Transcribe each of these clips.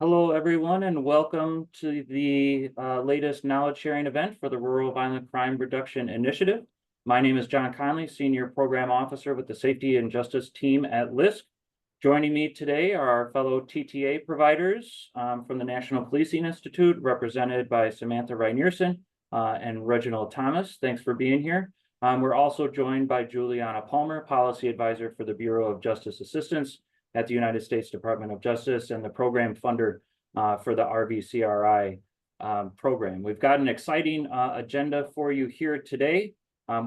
Hello, everyone, and welcome to the latest knowledge sharing event for the Rural Violent Crime Reduction Initiative. My name is John Conley, Senior Program Officer with the Safety and Justice team at LISC. Joining me today are our fellow TTA providers from the National Policing Institute, represented by Samantha Reinierson and Reginald Thomas. Thanks for being here. We're also joined by Juliana Palmer, Policy Advisor for the Bureau of Justice Assistance at the United States Department of Justice and the program funder for the RVCRI program. We've got an exciting agenda for you here today,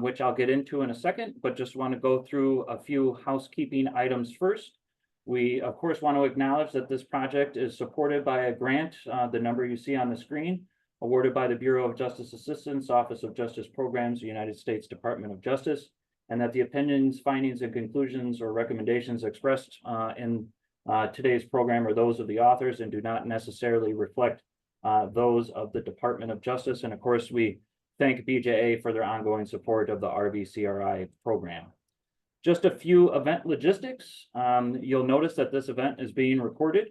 which I'll get into in a second, but just want to go through a few housekeeping items first. We, of course, want to acknowledge that this project is supported by a grant, the number you see on the screen, awarded by the Bureau of Justice Assistance, Office of Justice Programs, the United States Department of Justice, and that the opinions, findings, and conclusions or recommendations expressed in today's program are those of the authors and do not necessarily reflect those of the Department of Justice. And of course, we thank BJA for their ongoing support of the RVCRI program. Just a few event logistics. You'll notice that this event is being recorded.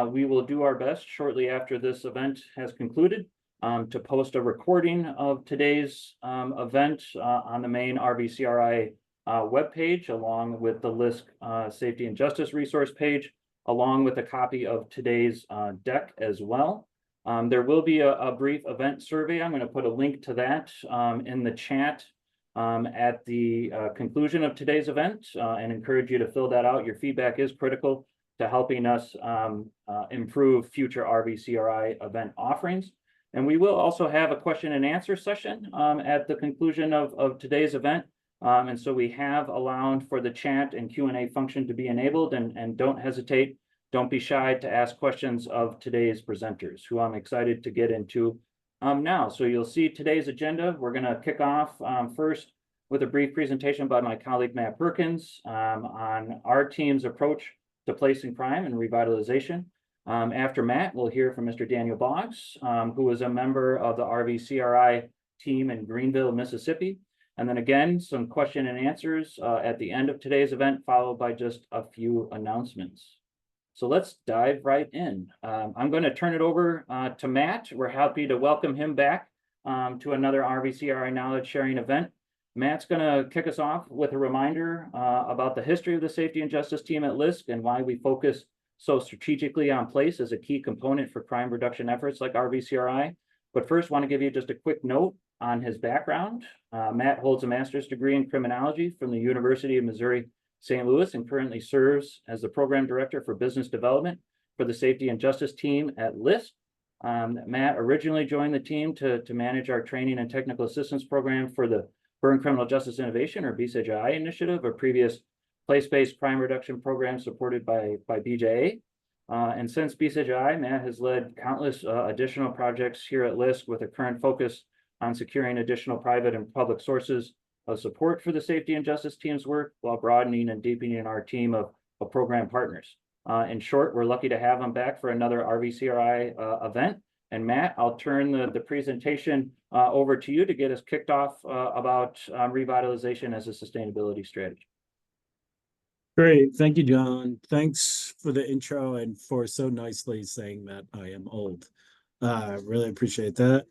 We will do our best shortly after this event has concluded to post a recording of today's event on the main RVCRI webpage, along with the LISC Safety and Justice resource page, along with a copy of today's deck as well. There will be a brief event survey. I'm going to put a link to that in the chat at the conclusion of today's event and encourage you to fill that out. Your feedback is critical to helping us improve future RVCRI event offerings. And we will also have a question and answer session at the conclusion of today's event. And so we have allowed for the chat and Q&A function to be enabled, and don't hesitate, don't be shy to ask questions of today's presenters, who I'm excited to get into now. So you'll see today's agenda. We're going to kick off first with a brief presentation by my colleague Matt Perkins on our team's approach to placing crime and revitalization. After Matt, we'll hear from Mr. Daniel Boggs, who is a member of the RVCRI team in Greenville, Mississippi. And then again, some question and answers at the end of today's event, followed by just a few announcements. So let's dive right in. I'm going to turn it over to Matt. We're happy to welcome him back to another RVCRI knowledge sharing event. Matt's going to kick us off with a reminder about the history of the Safety and Justice team at LISC and why we focus so strategically on place as a key component for crime reduction efforts like RVCRI. But first, want to give you just a quick note on his background. Matt holds a master's degree in criminology from the University of Missouri St. Louis and currently serves as the program director for business development for the Safety and Justice team at LISC. Matt originally joined the team to manage our training and technical assistance program for the Burn Criminal Justice Innovation, or BCJI initiative, a previous place-based crime reduction program supported by BJA. And since BCJI, Matt has led countless additional projects here at LISC with a current focus on securing additional private and public sources of support for the Safety and Justice team's work while broadening and deepening our team of program partners. In short, we're lucky to have him back for another RVCRI event. And Matt, I'll turn the presentation over to you to get us kicked off about revitalization as a sustainability strategy. Great. Thank you, John. Thanks for the intro and for so nicely saying that I am old. Really appreciate that.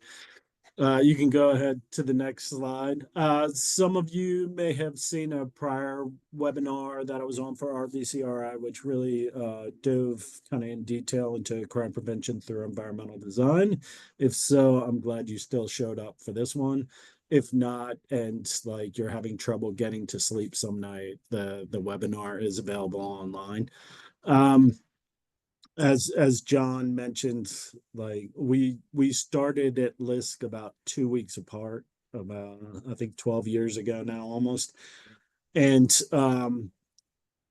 You can go ahead to the next slide. Some of you may have seen a prior webinar that I was on for RVCRI, which really dove kind of in detail into crime prevention through environmental design. If so, I'm glad you still showed up for this one. If not, and like you're having trouble getting to sleep some night, the webinar is available online. As John mentioned, like we started at LISC about 2 weeks apart, about I think 12 years ago now almost, and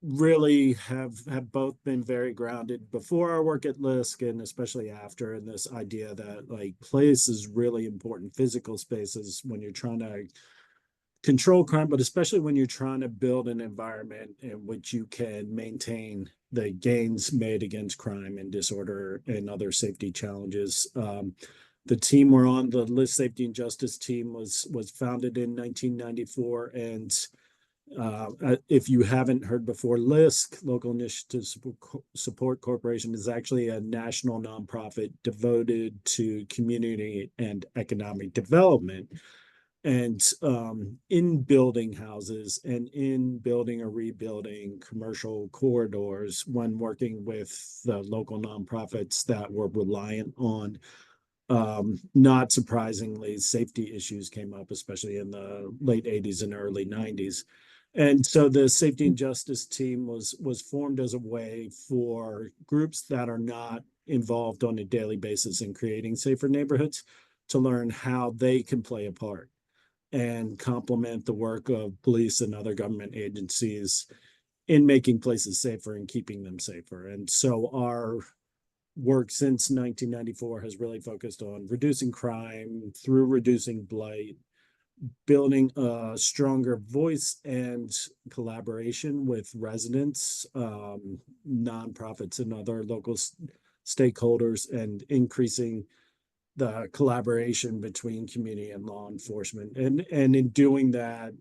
really have both been very grounded before our work at LISC and especially after, in this idea that like place is really important, physical spaces, when you're trying to control crime, but especially when you're trying to build an environment in which you can maintain the gains made against crime and disorder and other safety challenges. The team we're on, the LISC Safety and Justice team, was founded in 1994, and If you haven't heard before, LISC, Local Initiative Support Corporation, is actually a national nonprofit devoted to community and economic development. And in building houses and in building or rebuilding commercial corridors, when working with the local nonprofits that were reliant on, not surprisingly, safety issues came up, especially in the late 80s and early 90s. And so the safety and justice team was formed as a way for groups that are not involved on a daily basis in creating safer neighborhoods to learn how they can play a part and complement the work of police and other government agencies in making places safer and keeping them safer. And so our work since 1994 has really focused on reducing crime through reducing blight, building a stronger voice and collaboration with residents, nonprofits, and other local stakeholders, and increasing the collaboration between community and law enforcement. And in doing that,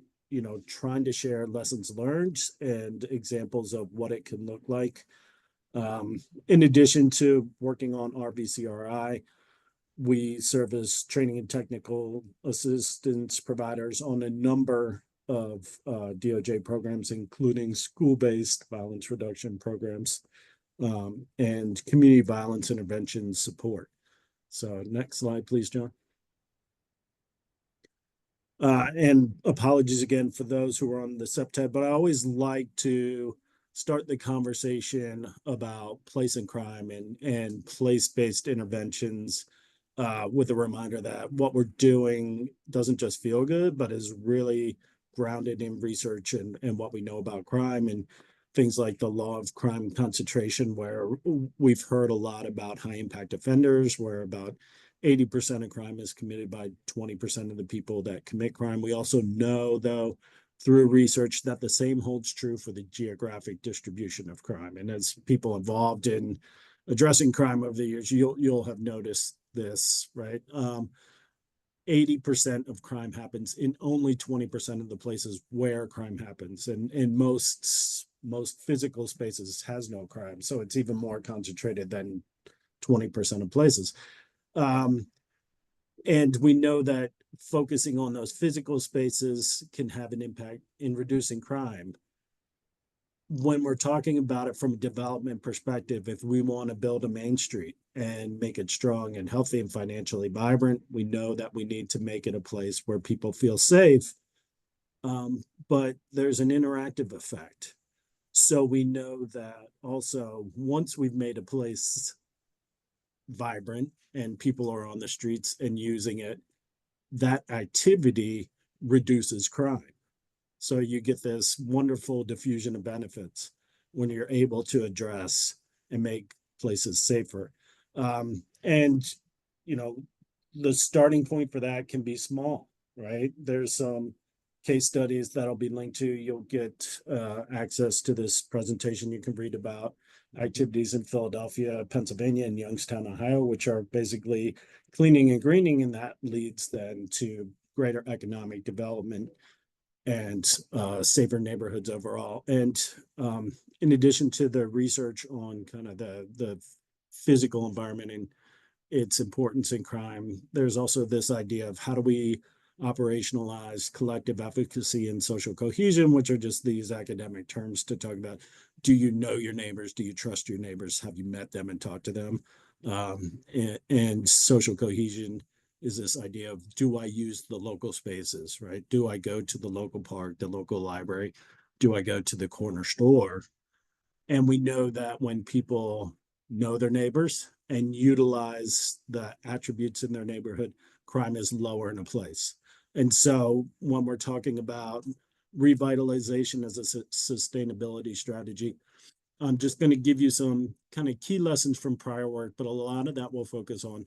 trying to share lessons learned and examples of what it can look like. In addition to working on RVCRI, we serve as training and technical assistance providers on a number of DOJ programs, including school-based violence reduction programs, and community violence intervention support. So next slide, please, John. And apologies again for those who are on the septet, but I always like to start the conversation about place and crime and place-based interventions with a reminder that what we're doing doesn't just feel good, but is really grounded in research and what we know about crime, and things like the law of crime concentration, where we've heard a lot about high impact offenders, where about 80% of crime is committed by 20% of the people that commit crime. We also know, though, through research, that the same holds true for the geographic distribution of crime. And as people involved in addressing crime over the years, you'll have noticed this, right? 80% of crime happens in only 20% of the places where crime happens, and in most physical spaces has no crime, so it's even more concentrated than 20% of places. And we know that focusing on those physical spaces can have an impact in reducing crime. When we're talking about it from a development perspective, if we want to build a main street and make it strong and healthy and financially vibrant, we know that we need to make it a place where people feel safe. But there's an interactive effect. So we know that also, once we've made a place vibrant and people are on the streets and using it, that activity reduces crime. So you get this wonderful diffusion of benefits when you're able to address and make places safer. And, the starting point for that can be small, right? There's some case studies that'll be linked to. You'll get access to this presentation. You can read about activities in Philadelphia, Pennsylvania, and Youngstown, Ohio, which are basically cleaning and greening, and that leads then to greater economic development and safer neighborhoods overall. And in addition to the research on kind of the physical environment and its importance in crime, there's also this idea of how do we operationalize collective efficacy and social cohesion, which are just these academic terms to talk about, do you know your neighbors? Do you trust your neighbors? Have you met them and talked to them? And social cohesion is this idea of, do I use the local spaces, right? Do I go to the local park, the local library? Do I go to the corner store? And we know that when people know their neighbors and utilize the attributes in their neighborhood, crime is lower in a place. And so when we're talking about revitalization as a sustainability strategy, I'm just going to give you some kind of key lessons from prior work, but a lot of that will focus on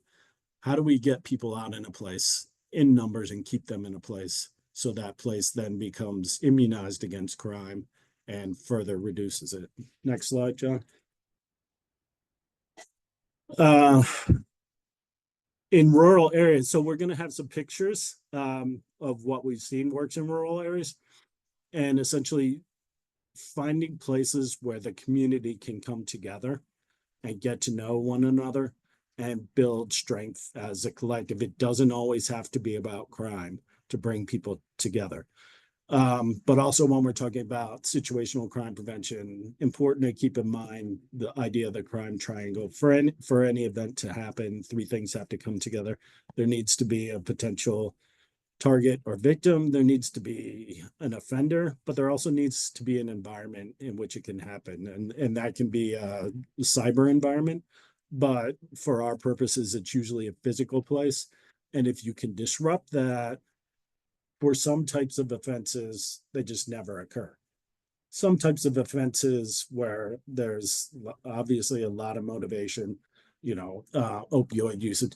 how do we get people out in a place in numbers and keep them in a place so that place then becomes immunized against crime and further reduces it. Next slide, John. In rural areas, so we're going to have some pictures of what we've seen works in rural areas. and essentially finding places where the community can come together and get to know one another and build strength as a collective. It doesn't always have to be about crime to bring people together. But also when we're talking about situational crime prevention, important to keep in mind the idea of the crime triangle. For any event to happen, three things have to come together. There needs to be a potential target or victim, there needs to be an offender, but there also needs to be an environment in which it can happen. And that can be a cyber environment, but for our purposes, it's usually a physical place. And if you can disrupt that, for some types of offenses, they just never occur. Some types of offenses where there's obviously a lot of motivation, opioid usage.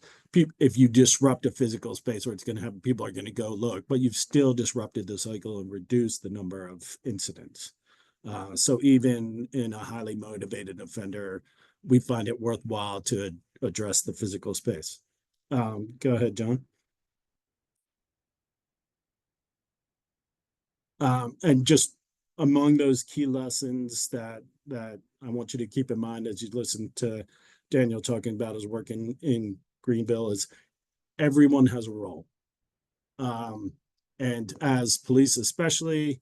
If you disrupt a physical space where it's going to have people are going to go look, but you've still disrupted the cycle and reduced the number of incidents. So even in a highly motivated offender, we find it worthwhile to address the physical space. Go ahead, John. And just among those key lessons that I want you to keep in mind as you listen to Daniel talking about his work in Greenville is everyone has a role. And as police especially,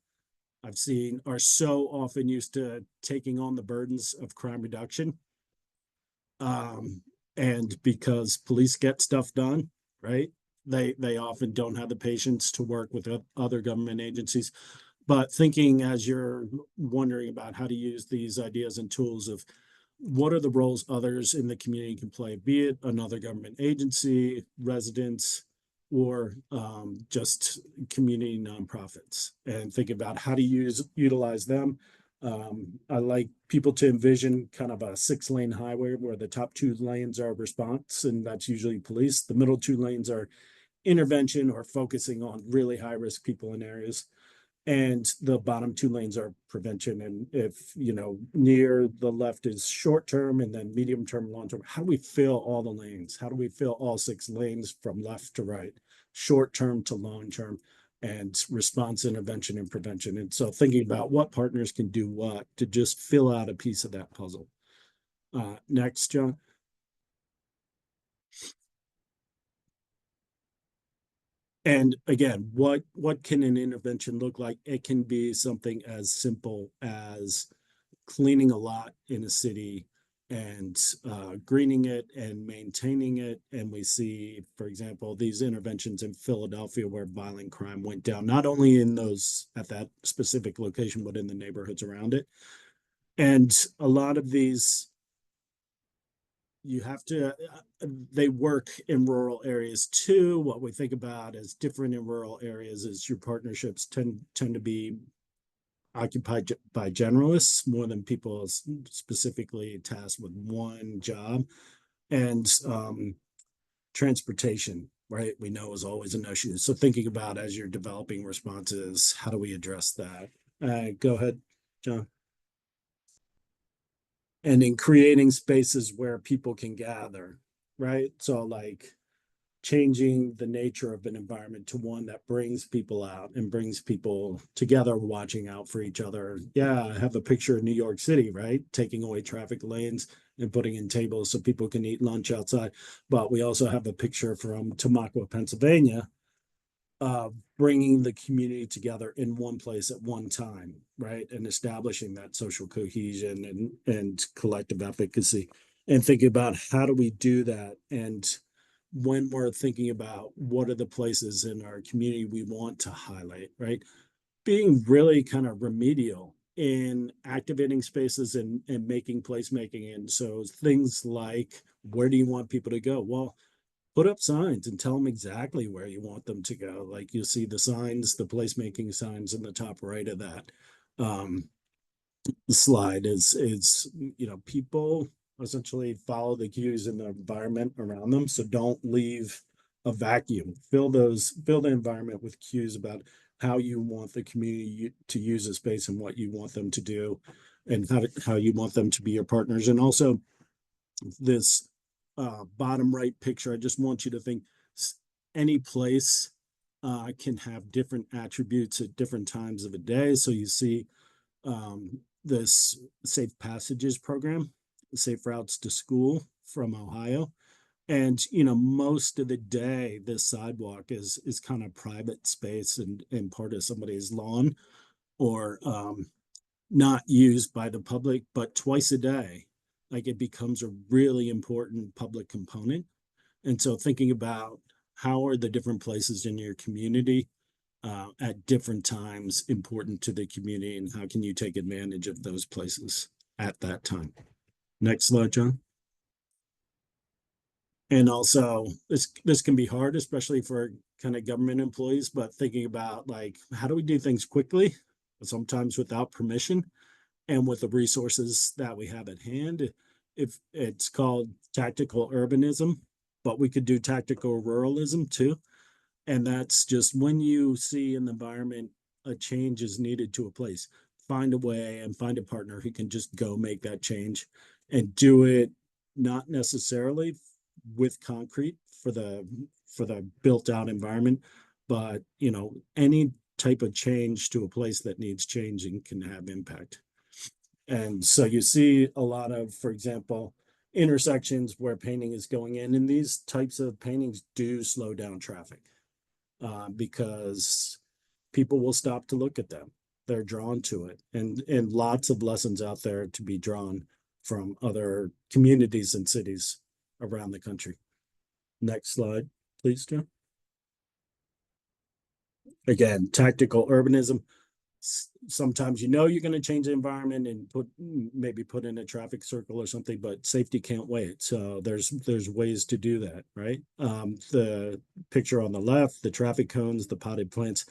I've seen are so often used to taking on the burdens of crime reduction. And because police get stuff done, right? They often don't have the patience to work with other government agencies. But thinking as you're wondering about how to use these ideas and tools of what are the roles others in the community can play, be it another government agency, residents, or just community nonprofits, and think about how to utilize them. I like people to envision kind of a 6-lane highway where the top 2 lanes are response, and that's usually police. The middle 2 lanes are intervention or focusing on really high risk people in areas. And the bottom 2 lanes are prevention. And if, near the left is short term and then medium term, long term, how do we fill all the lanes? How do we fill all 6 lanes from left to right, short term to long term, and response, intervention, and prevention? And so thinking about what partners can do what to just fill out a piece of that puzzle. Next, John. And again, what can an intervention look like? It can be something as simple as cleaning a lot in a city and greening it and maintaining it. And we see, for example, these interventions in Philadelphia where violent crime went down, not only in those at that specific location, but in the neighborhoods around it. And a lot of these you have to they work in rural areas too. What we think about as different in rural areas is your partnerships tend to be occupied by generalists more than people specifically tasked with one job. And transportation, right, we know is always an issue. So thinking about as you're developing responses, how do we address that? Go ahead, John. And in creating spaces where people can gather, right? So like changing the nature of an environment to one that brings people out and brings people together, watching out for each other. Yeah, I have a picture of New York City, right? Taking away traffic lanes and putting in tables so people can eat lunch outside. But we also have a picture from Tamaqua, Pennsylvania, bringing the community together in one place at one time, right? And establishing that social cohesion and collective efficacy, and thinking about how do we do that. And when we're thinking about what are the places in our community we want to highlight, right? Being really kind of remedial in activating spaces and making placemaking. And so things like, where do you want people to go? Well, put up signs and tell them exactly where you want them to go. Like you see the signs, the placemaking signs in the top right of that slide is people essentially follow the cues in the environment around them. So don't leave a vacuum. Fill the environment with cues about how you want the community to use a space and what you want them to do, and how you want them to be your partners. And also this bottom right picture, I just want you to think any place can have different attributes at different times of the day. So you see this Safe Passages program, Safe Routes to School from Ohio. And most of the day, this sidewalk is kind of private space and part of somebody's lawn, or not used by the public, but twice a day, like it becomes a really important public component. And so thinking about how are the different places in your community at different times important to the community, and how can you take advantage of those places at that time? Next slide, John. And also this can be hard, especially for kind of government employees, but thinking about like, how do we do things quickly, sometimes without permission, and with the resources that we have at hand? If it's called tactical urbanism, but we could do tactical ruralism too. And that's just when you see an environment, a change is needed to a place, find a way and find a partner who can just go make that change and do it, not necessarily with concrete for the built out environment, but any type of change to a place that needs changing can have impact. And so you see a lot of, for example, intersections where painting is going in, and these types of paintings do slow down traffic because people will stop to look at them. They're drawn to it, and lots of lessons out there to be drawn from other communities and cities around the country. Next slide, please, John. Again, tactical urbanism. Sometimes you're going to change the environment and maybe put in a traffic circle or something, but safety can't wait. So there's ways to do that, right? The picture on the left, the traffic cones, the potted plants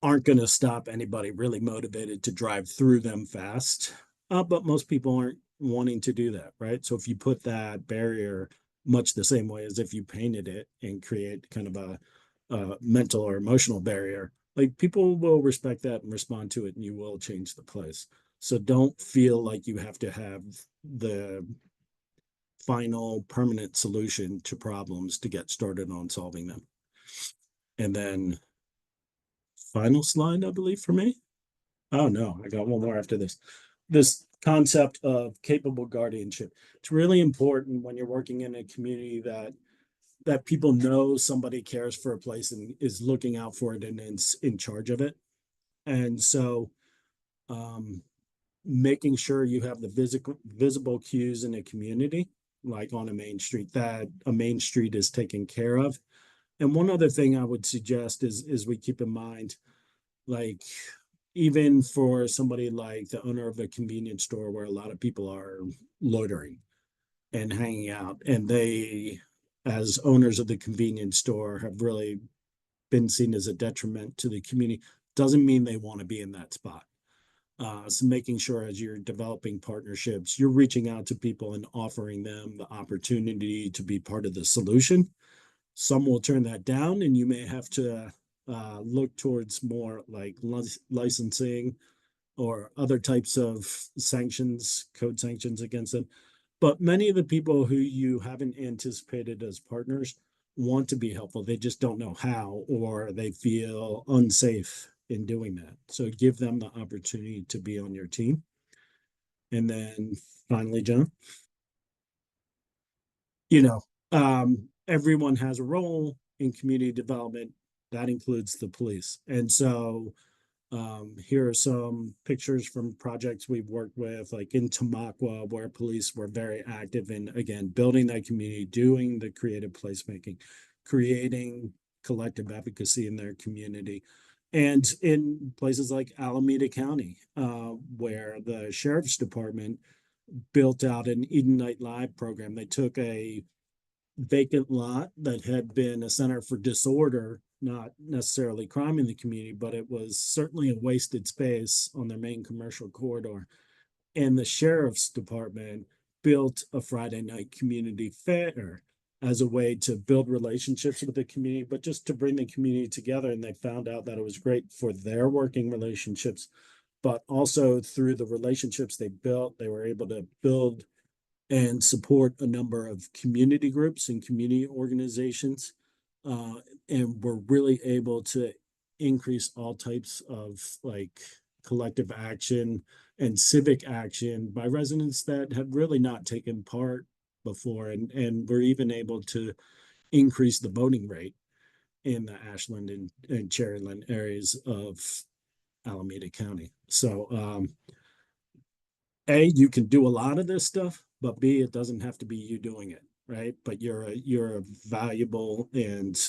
aren't going to stop anybody really motivated to drive through them fast. But most people aren't wanting to do that, right? So if you put that barrier much the same way as if you painted it and create kind of a mental or emotional barrier, like people will respect that and respond to it, and you will change the place. So don't feel like you have to have the final permanent solution to problems to get started on solving them. And then final slide, I believe, for me. Oh no, I got one more after this. This concept of capable guardianship. It's really important when you're working in a community that people know somebody cares for a place and is looking out for it and is in charge of it. And so making sure you have the visible cues in a community, like on a main street, that a main street is taken care of. And one other thing I would suggest is we keep in mind, like even for somebody like the owner of a convenience store where a lot of people are loitering and hanging out, and they, as owners of the convenience store, have really been seen as a detriment to the community, doesn't mean they want to be in that spot. So making sure as you're developing partnerships, you're reaching out to people and offering them the opportunity to be part of the solution. Some will turn that down, and you may have to look towards more like licensing or other types of sanctions, code sanctions against them. But many of the people who you haven't anticipated as partners want to be helpful. They just don't know how, or they feel unsafe in doing that. So give them the opportunity to be on your team. And then finally, John, you know, everyone has a role in community development. That includes the police. And so here are some pictures from projects we've worked with, like in Tamaqua, where police were very active in, again, building that community, doing the creative placemaking, creating collective advocacy in their community. And in places like Alameda County, where the sheriff's department built out an Eden Night Live program. They took a vacant lot that had been a center for disorder, not necessarily crime in the community, but it was certainly a wasted space on their main commercial corridor. And the sheriff's department built a Friday night community fair as a way to build relationships with the community, but just to bring the community together. And they found out that it was great for their working relationships, but also through the relationships they built, they were able to build and support a number of community groups and community organizations and we're really able to increase all types of like collective action and civic action by residents that have really not taken part before. And we're even able to increase the voting rate in the Ashland and Cherryland areas of Alameda County. So, A, you can do a lot of this stuff, but B, it doesn't have to be you doing it, right? But you're a valuable and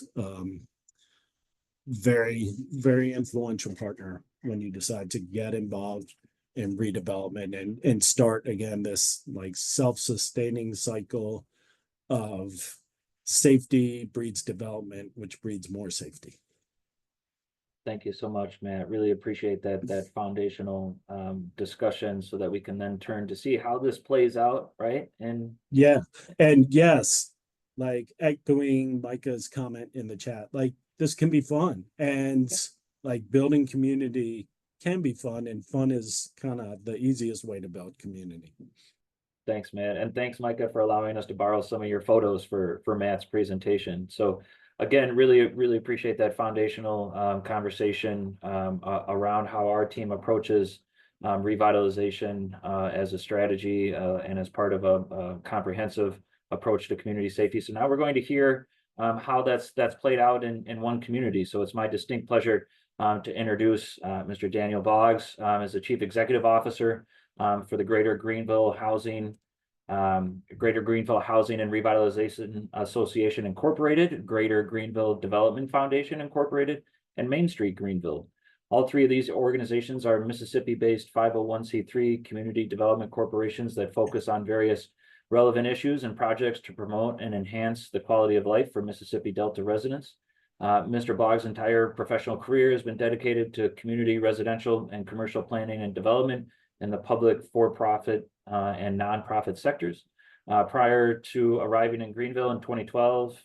very influential partner when you decide to get involved in redevelopment and start again this like self-sustaining cycle of safety breeds development, which breeds more safety. Thank you so much, Matt. Really appreciate that foundational discussion so that we can then turn to see how this plays out, right? And Yeah. And yes, like echoing Micah's comment in the chat, like this can be fun and like building community can be fun, and fun is kind of the easiest way to build community. thanks, Matt. And thanks, Micah, for allowing us to borrow some of your photos for Matt's presentation. So again, really appreciate that foundational conversation around how our team approaches revitalization as a strategy and as part of a comprehensive approach to community safety. So now we're going to hear how that's played out in one community. So it's my distinct pleasure to introduce Mr. Daniel Boggs as the Chief Executive Officer for the Greater Greenville Housing and Revitalization Association Incorporated, Greater Greenville Development Foundation Incorporated, and Main Street Greenville. All three of these organizations are Mississippi-based 501c3 community development corporations that focus on various relevant issues and projects to promote and enhance the quality of life for Mississippi Delta residents. Mr. Boggs' entire professional career has been dedicated to community, residential, and commercial planning and development in the public, for-profit, and nonprofit sectors. Prior to arriving in Greenville in 2012,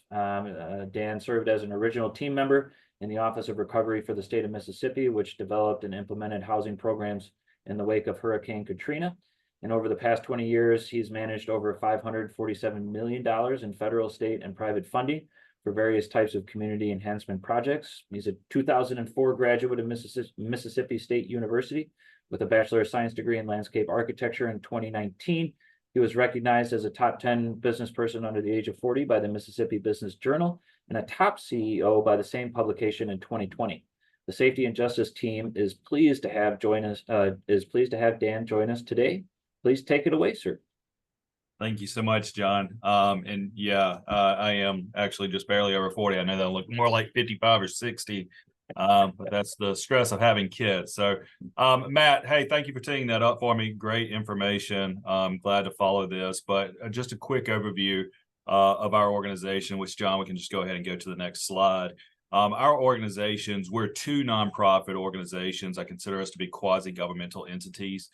Dan served as an original team member in the Office of Recovery for the state of Mississippi, which developed and implemented housing programs in the wake of Hurricane Katrina. And over the past 20 years, he's managed over $547 million in federal, state, and private funding for various types of community enhancement projects. He's a 2004 graduate of Mississippi State University with a Bachelor of Science degree in landscape architecture. In 2019, he was recognized as a top 10 business person under the age of 40 by the Mississippi Business Journal and a top CEO by the same publication in 2020. The Safety and Justice team is pleased to have Dan join us today. Please take it away, sir. Thank you so much, John. And yeah, I am actually just barely over 40. I know that I look more like 55 or 60, but that's the stress of having kids. So, Matt, hey, thank you for teeing that up for me. Great information. Glad to follow this, but just a quick overview of our organization, which, John, we can just go ahead and go to the next slide. Our organizations, we're two nonprofit organizations. I consider us to be quasi-governmental entities.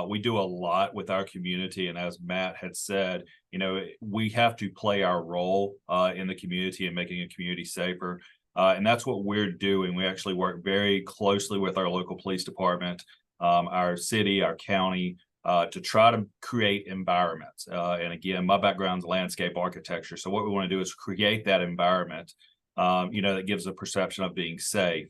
We do a lot with our community, and as Matt had said, you know, we have to play our role in the community and making a community safer, and that's what we're doing. We actually work very closely with our local police department, our city, our county, to try to create environments. And again, my background is landscape architecture, so what we want to do is create that environment, you know, that gives a perception of being safe.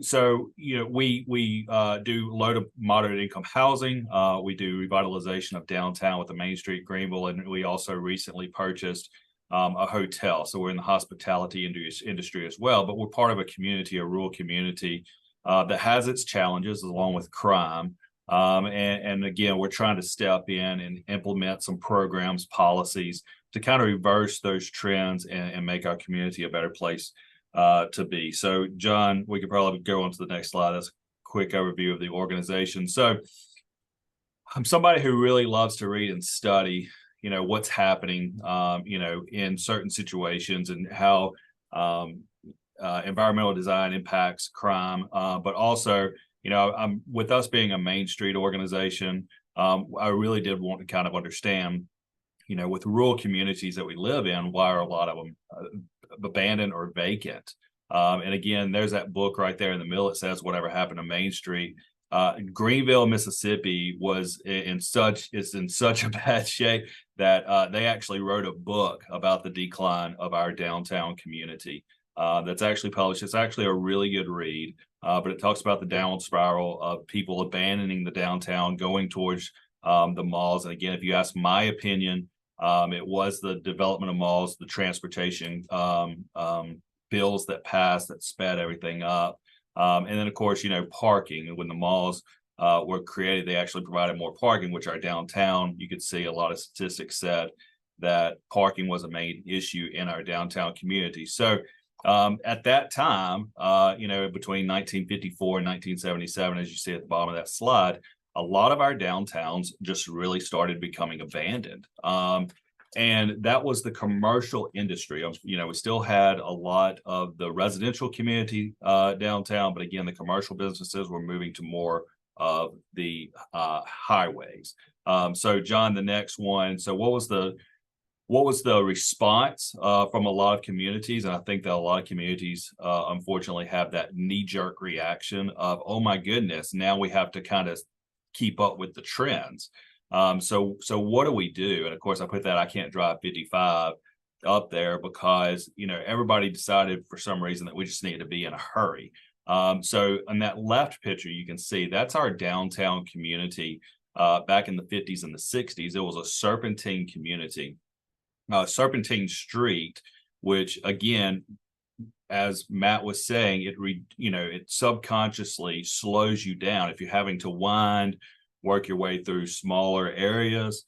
So, you know, we do low to moderate income housing. We do revitalization of downtown with the Main Street Greenville, and we also recently purchased a hotel. So we're in the hospitality industry as well, but we're part of a community, a rural community that has its challenges along with crime. And again, we're trying to step in and implement some programs, policies to kind of reverse those trends and make our community a better place to be. So, John, we could probably go on to the next slide. That's a quick overview of the organization. So I'm somebody who really loves to read and study, you know, what's happening, you know, in certain situations and how environmental design impacts crime. But also, you know, with us being a Main Street organization, I really did want to kind of understand, you know, with rural communities that we live in, why are a lot of them abandoned or vacant? And again, there's that book right there in the middle. It says whatever happened to Main Street. Greenville, Mississippi is in such a bad shape that they actually wrote a book about the decline of our downtown community. That's actually published. It's actually a really good read, but it talks about the downward spiral of people abandoning the downtown, going towards the malls. And again, if you ask my opinion, it was the development of malls, the transportation bills that passed that sped everything up. And then, of course, parking. When the malls were created, they actually provided more parking, which our downtown, you could see a lot of statistics said that parking was a main issue in our downtown community. So at that time, between 1954 and 1977, as you see at the bottom of that slide, a lot of our downtowns just really started becoming abandoned. And that was the commercial industry. We still had a lot of the residential community downtown, but again, the commercial businesses were moving to more of the highways. So John, the next one. So what was the response from a lot of communities? And I think that a lot of communities, unfortunately, have that knee-jerk reaction of, oh my goodness, now we have to kind of keep up with the trends. So what do we do? And of course, I put that I can't drive 55 up there because, everybody decided for some reason that we just needed to be in a hurry. So in that left picture, you can see that's our downtown community back in the 50s and the 60s. It was a serpentine community, Serpentine Street, which again, as Matt was saying, it subconsciously slows you down. If you're having to work your way through smaller areas,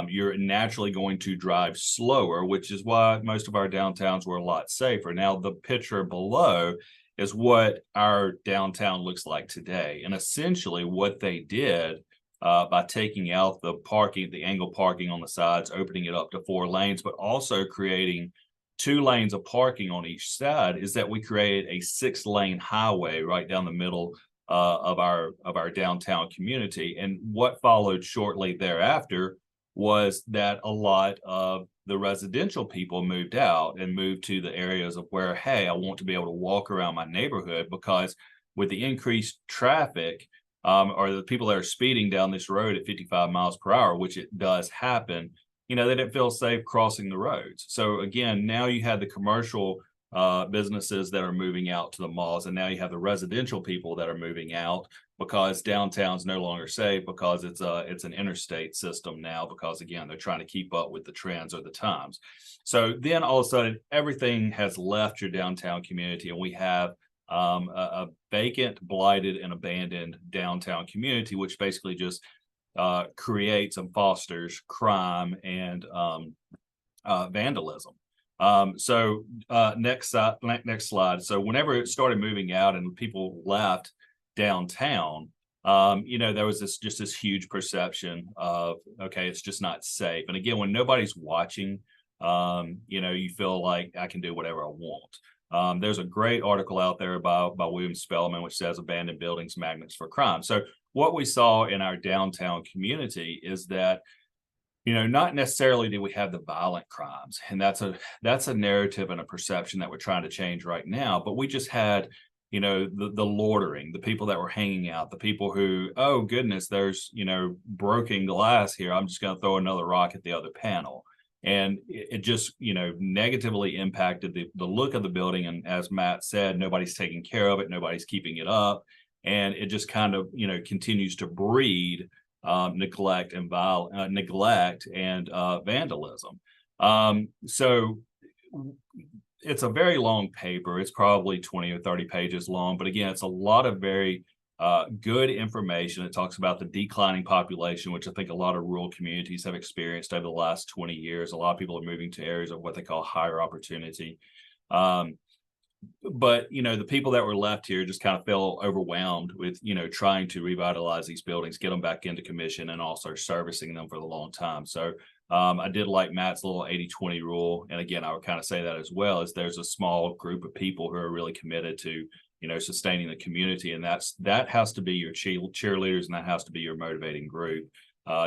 you're naturally going to drive slower, which is why most of our downtowns were a lot safer. Now, the picture below is what our downtown looks like today. And essentially what they did by taking out the angle parking on the sides, opening it up to 4 lanes, but also creating 2 lanes of parking on each side, is that we created a 6-lane highway right down the middle of our downtown community. And what followed shortly thereafter was that a lot of the residential people moved out and moved to the areas of where, hey, I want to be able to walk around my neighborhood, because with the increased traffic or the people that are speeding down this road at 55 miles per hour, which it does happen, they didn't feel safe crossing the roads. So again, now you have the commercial businesses that are moving out to the malls, and now you have the residential people that are moving out because downtown's no longer safe, because it's an interstate system now, because again, they're trying to keep up with the trends or the times. So then all of a sudden, everything has left your downtown community, and we have a vacant, blighted, and abandoned downtown community, which basically just creates and fosters crime and vandalism. So next slide. So whenever it started moving out and people left downtown, there was this huge perception of, okay, it's just not safe. And again, when nobody's watching, you feel like I can do whatever I want. There's a great article out there by William Spellman, which says abandoned buildings, magnets for crime. So what we saw in our downtown community is that, not necessarily do we have the violent crimes, and that's a narrative and a perception that we're trying to change right now. But we just had, the loitering, the people that were hanging out, the people who, oh goodness, there's, broken glass here, I'm just going to throw another rock at the other panel. And it just, negatively impacted the look of the building. And as Matt said, nobody's taking care of it, nobody's keeping it up, and it just kind of, continues to breed neglect and vandalism. So it's a very long paper. It's probably 20 or 30 pages long, but again, it's a lot of very good information. It talks about the declining population, which I think a lot of rural communities have experienced over the last 20 years. A lot of people are moving to areas of what they call higher opportunity. But the people that were left here just kind of felt overwhelmed with trying to revitalize these buildings, get them back into commission, and also servicing them for the long time. So I did like Matt's little 80-20 rule, and again, I would kind of say that as well, is there's a small group of people who are really committed to sustaining the community, and that has to be your cheerleaders, and that has to be your motivating group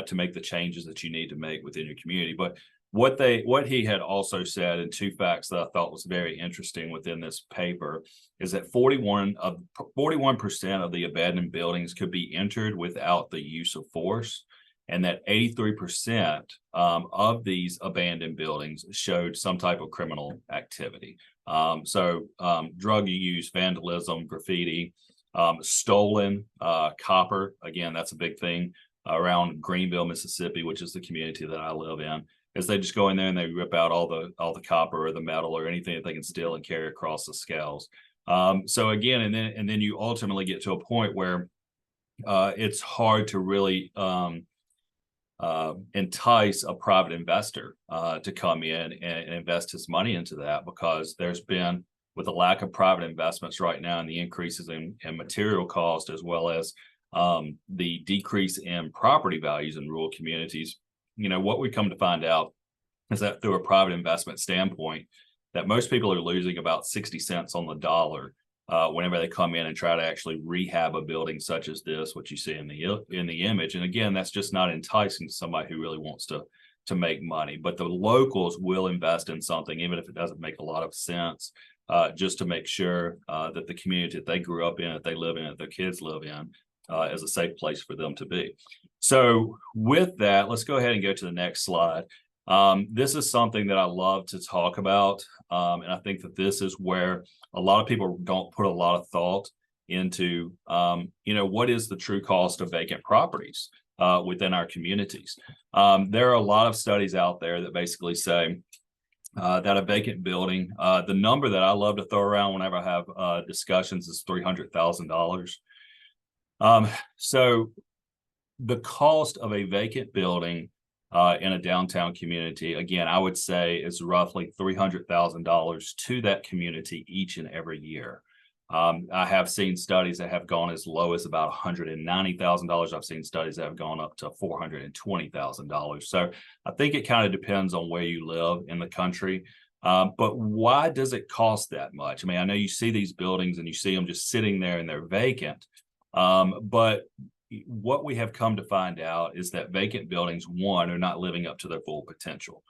to make the changes that you need to make within your community. But what he had also said, and two facts that I thought was very interesting within this paper, is that 41% of the abandoned buildings could be entered without the use of force, and that 83% of these abandoned buildings showed some type of criminal activity. Drug use, vandalism, graffiti, stolen copper. Again, that's a big thing around Greenville, Mississippi, which is the community that I live in. Is they just go in there and they rip out all the copper or the metal or anything that they can steal and carry across the scales. So again, and then you ultimately get to a point where it's hard to really entice a private investor to come in and invest his money into that, because there's been, with the lack of private investments right now and the increases in material cost, as well as the decrease in property values in rural communities, what we come to find out is that through a private investment standpoint, that most people are losing about 60 cents on the dollar whenever they come in and try to actually rehab a building such as this, what you see in the image. And again, that's just not enticing to somebody who really wants to make money. But the locals will invest in something, even if it doesn't make a lot of sense, just to make sure that the community that they grew up in, that they live in, that their kids live in, is a safe place for them to be. So with that, let's go ahead and go to the next slide. This is something that I love to talk about. And I think that this is where a lot of people don't put a lot of thought into, what is the true cost of vacant properties within our communities. There are a lot of studies out there that basically say that a vacant building, the number that I love to throw around whenever I have discussions, is $300,000. So the cost of a vacant building in a downtown community, again, I would say is roughly $300,000 to that community each and every year. I have seen studies that have gone as low as about $190,000. I've seen studies that have gone up to $420,000. So I think it kind of depends on where you live in the country. But why does it cost that much? I mean, I know you see these buildings and you see them just sitting there and they're vacant. But what we have come to find out is that vacant buildings, one, are not living up to their full potential.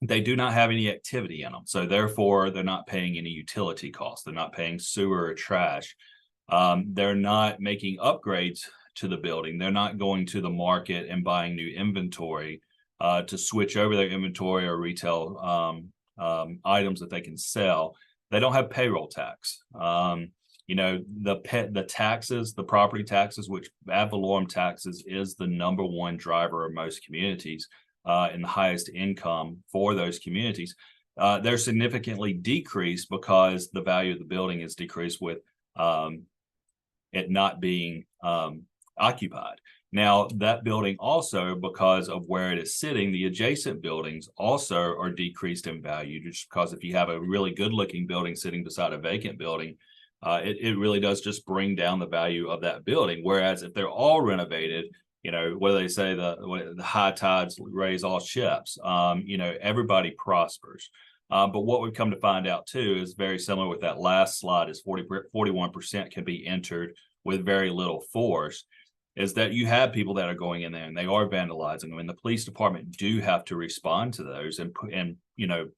They do not have any activity in them. So therefore, they're not paying any utility costs. They're not paying sewer or trash. They're not making upgrades to the building. They're not going to the market and buying new inventory to switch over their inventory or retail items that they can sell. They don't have payroll tax. The taxes, the property taxes, which ad valorem taxes is the number one driver of most communities and the highest income for those communities. They're significantly decreased because the value of the building is decreased with it not being occupied. Now, that building also, because of where it is sitting, the adjacent buildings also are decreased in value, just because if you have a really good looking building sitting beside a vacant building, it really does just bring down the value of that building. Whereas if they're all renovated, what do they say? The high tides raise all ships. Everybody prospers. But what we've come to find out too is very similar with that last slide, is 41% can be entered with very little force, is that you have people that are going in there and they are vandalizing them, and the police department do have to respond to those and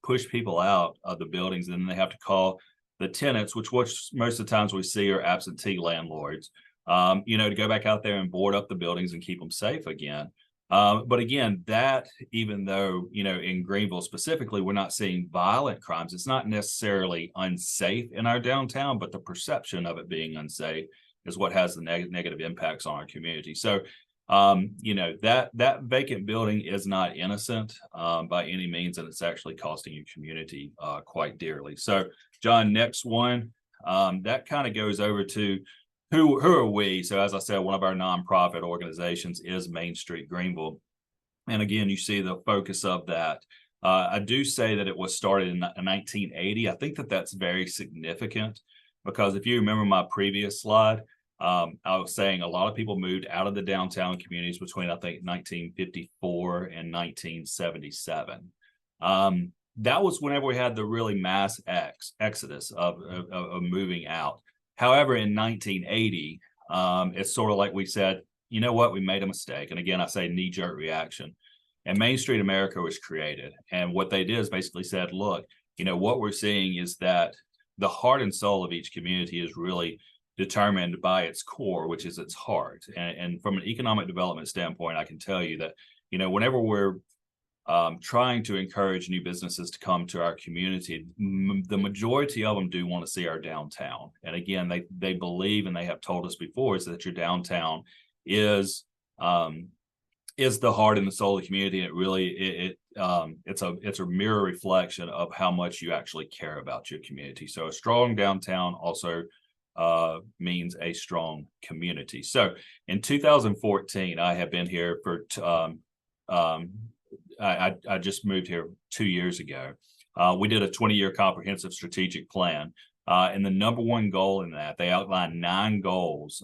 push people out of the buildings, and then they have to call the tenants, which most of the times we see are absentee landlords, to go back out there and board up the buildings and keep them safe again. But again, that, even though, in Greenville specifically, we're not seeing violent crimes, it's not necessarily unsafe in our downtown, but the perception of it being unsafe is what has the negative impacts on our community. So, that vacant building is not innocent by any means, and it's actually costing your community quite dearly. So, John, next one, that kind of goes over to who are we? So, as I said, one of our nonprofit organizations is Main Street Greenville. And again, you see the focus of that. I do say that it was started in 1980. I think that that's very significant, because if you remember my previous slide, I was saying a lot of people moved out of the downtown communities between, I think, 1954 and 1977. That was whenever we had the really mass exodus of moving out. However, in 1980, it's sort of like we said, you know what, we made a mistake. And again, I say knee-jerk reaction. and Main Street America was created. And what they did is basically said, look, what we're seeing is that the heart and soul of each community is really determined by its core, which is its heart. And from an economic development standpoint, I can tell you that, whenever we're trying to encourage new businesses to come to our community, the majority of them do want to see our downtown. And again, they believe, and they have told us before, is that your downtown is the heart and the soul of the community. And it really, it's a mirror reflection of how much you actually care about your community. So a strong downtown also means a strong community. So in 2014, I have been here for I just moved here 2 years ago. We did a 20-year comprehensive strategic plan. And the number one goal in that, they outlined 9 goals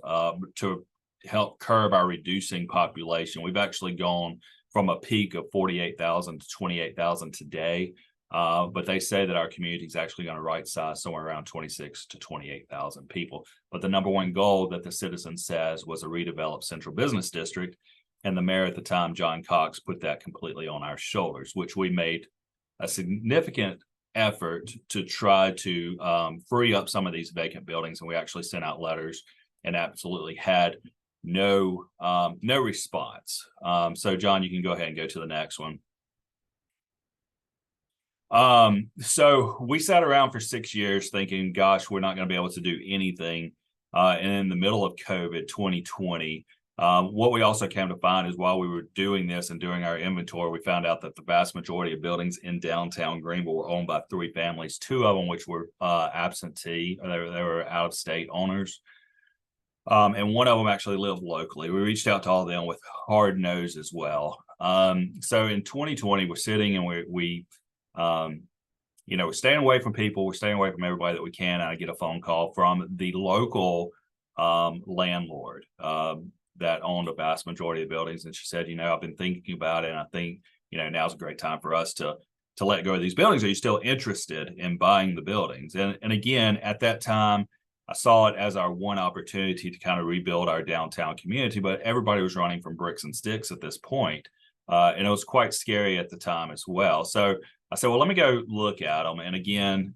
to help curb our reducing population. We've actually gone from a peak of 48,000 to 28,000 today. But they say that our community is actually going to right size somewhere around 26 to 28,000 people. But the number one goal that the citizen says was a redeveloped central business district. And the mayor at the time, John Cox, put that completely on our shoulders, which we made a significant effort to try to free up some of these vacant buildings. And we actually sent out letters and absolutely had no response. So John, you can go ahead and go to the next one. So we sat around for 6 years thinking, gosh, we're not going to be able to do anything. And in the middle of COVID 2020, what we also came to find is while we were doing this and doing our inventory, we found out that the vast majority of buildings in downtown Greenville were owned by 3 families, 2 of them which were absentee, or they were out-of-state owners. And one of them actually lived locally. We reached out to all of them with hard nose as well. So in 2020, we're sitting and we're staying away from people. We're staying away from everybody that we can. And I get a phone call from the local landlord that owned a vast majority of the buildings. And she said, I've been thinking about it. And I think, now's a great time for us to let go of these buildings. Are you still interested in buying the buildings? And again, at that time, I saw it as our one opportunity to kind of rebuild our downtown community, but everybody was running from bricks and sticks at this point. And it was quite scary at the time as well. So I said, well, let me go look at them. And again,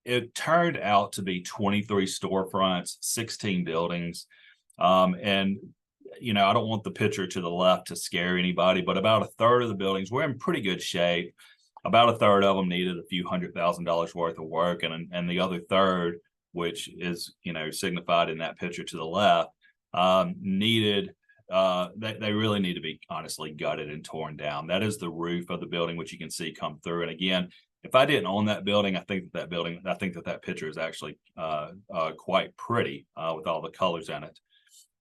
it turned out to be 23 storefronts, 16 buildings. And, I don't want the picture to the left to scare anybody, but about a third of the buildings were in pretty good shape. About a third of them needed a few $100,000 worth of work. And the other third, which is, signified in that picture to the left, needed, they really need to be honestly gutted and torn down. That is the roof of the building, which you can see come through. And again, if I didn't own that building, I think that picture is actually quite pretty with all the colors in it.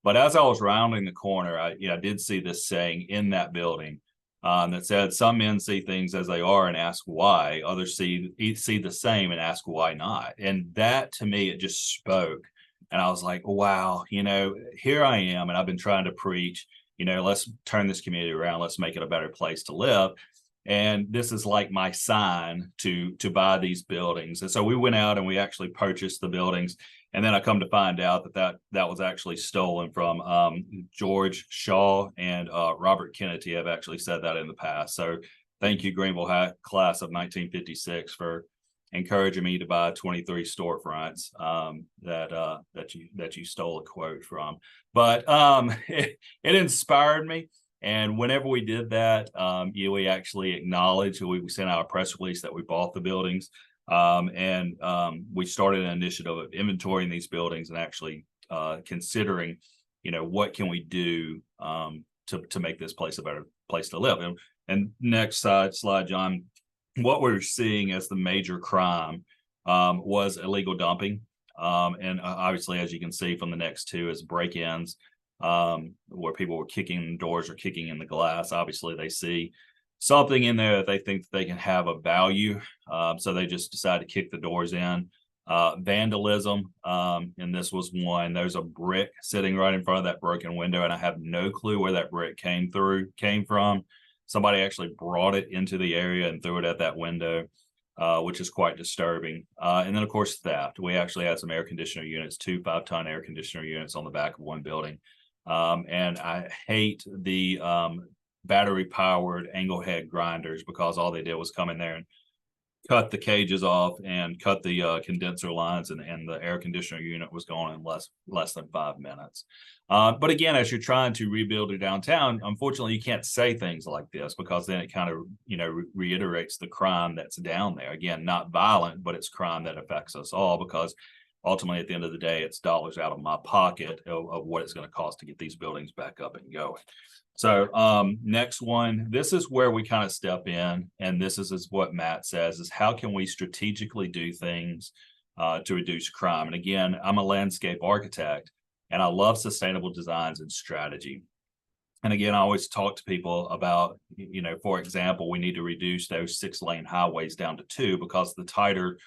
But as I was rounding the corner, I did see this saying in that building that said, some men see things as they are and ask why, others see the same and ask why not. And that, to me, it just spoke. And I was like, wow, here I am. And I've been trying to preach, let's turn this community around. Let's make it a better place to live. And this is like my sign to buy these buildings. And so we went out and we actually purchased the buildings. And then I come to find out that was actually stolen from George Shaw and Robert Kennedy have actually said that in the past. So thank you, Greenville class of 1956, for encouraging me to buy 23 storefronts that you stole a quote from. But it inspired me. And whenever we did that, we actually acknowledged, we sent out a press release that we bought the buildings. And we started an initiative of inventorying these buildings and actually considering, what can we do to make this place a better place to live. And next slide, John, what we're seeing as the major crime was illegal dumping. And obviously, as you can see from the next 2, is break-ins where people were kicking in doors or kicking in the glass. Obviously, they see something in there that they think that they can have a value. So they just decide to kick the doors in. Vandalism, and this was one. There's a brick sitting right in front of that broken window, and I have no clue where that brick came from. Somebody actually brought it into the area and threw it at that window, which is quite disturbing. And then, of course, theft. We actually had some air conditioner units, 2 5-ton air conditioner units on the back of one building. And I hate the battery powered angle head grinders, because all they did was come in there and cut the cages off and cut the condenser lines, and the air conditioner unit was gone in less than 5 minutes. But again, as you're trying to rebuild your downtown, unfortunately, you can't say things like this, because then it kind of, reiterates the crime that's down there. Again, not violent, but it's crime that affects us all, because ultimately, at the end of the day, it's dollars out of my pocket of what it's going to cost to get these buildings back up and going. So next one, this is where we kind of step in, and this is what Matt says, is how can we strategically do things to reduce crime? And again, I'm a landscape architect, and I love sustainable designs and strategy. And again, I always talk to people about, for example, we need to reduce those 6-lane highways down to 2, because the tighter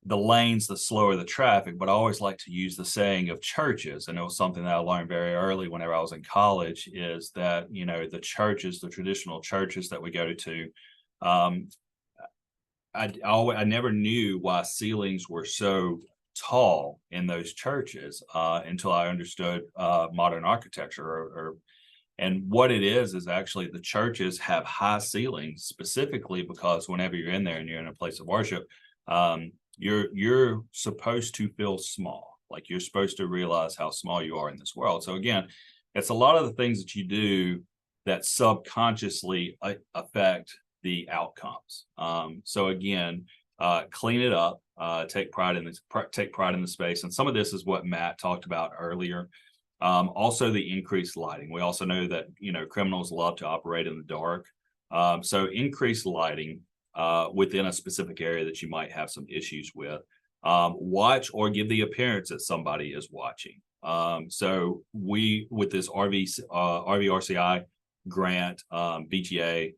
the lanes, the slower the traffic. But I always like to use the saying of churches, and it was something that I learned very early whenever I was in college, is that, the churches, the traditional churches that we go to, I never knew why ceilings were so tall in those churches until I understood modern architecture, and what it is actually the churches have high ceilings specifically because whenever you're in there and you're in a place of worship, you're supposed to feel small. Like, you're supposed to realize how small you are in this world. So again, it's a lot of the things that you do that subconsciously affect the outcomes. So again, clean it up, take pride in the space. And some of this is what Matt talked about earlier. Also the increased lighting. We also know that, criminals love to operate in the dark. So increased lighting within a specific area that you might have some issues with. Watch or give the appearance that somebody is watching. So we, with this RVRCI grant, BGA,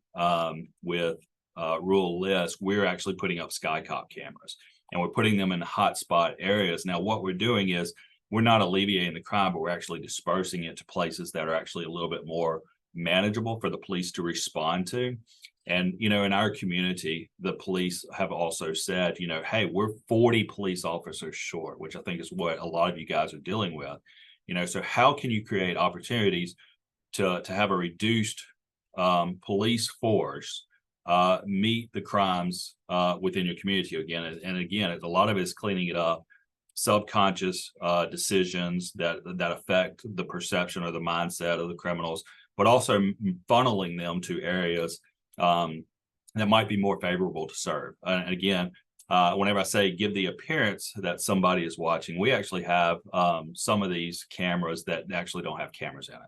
with rural LISC, we're actually putting up SkyCop cameras, and we're putting them in hotspot areas. Now, what we're doing is we're not alleviating the crime, but we're actually dispersing it to places that are actually a little bit more manageable for the police to respond to. And, in our community, the police have also said, hey, we're 40 police officers short, which I think is what a lot of you guys are dealing with. So how can you create opportunities to have a reduced police force meet the crimes within your community again? And again, a lot of it is cleaning it up, subconscious decisions that affect the perception or the mindset of the criminals, but also funneling them to areas that might be more favorable to serve. And again, whenever I say give the appearance that somebody is watching, we actually have some of these cameras that actually don't have cameras in it,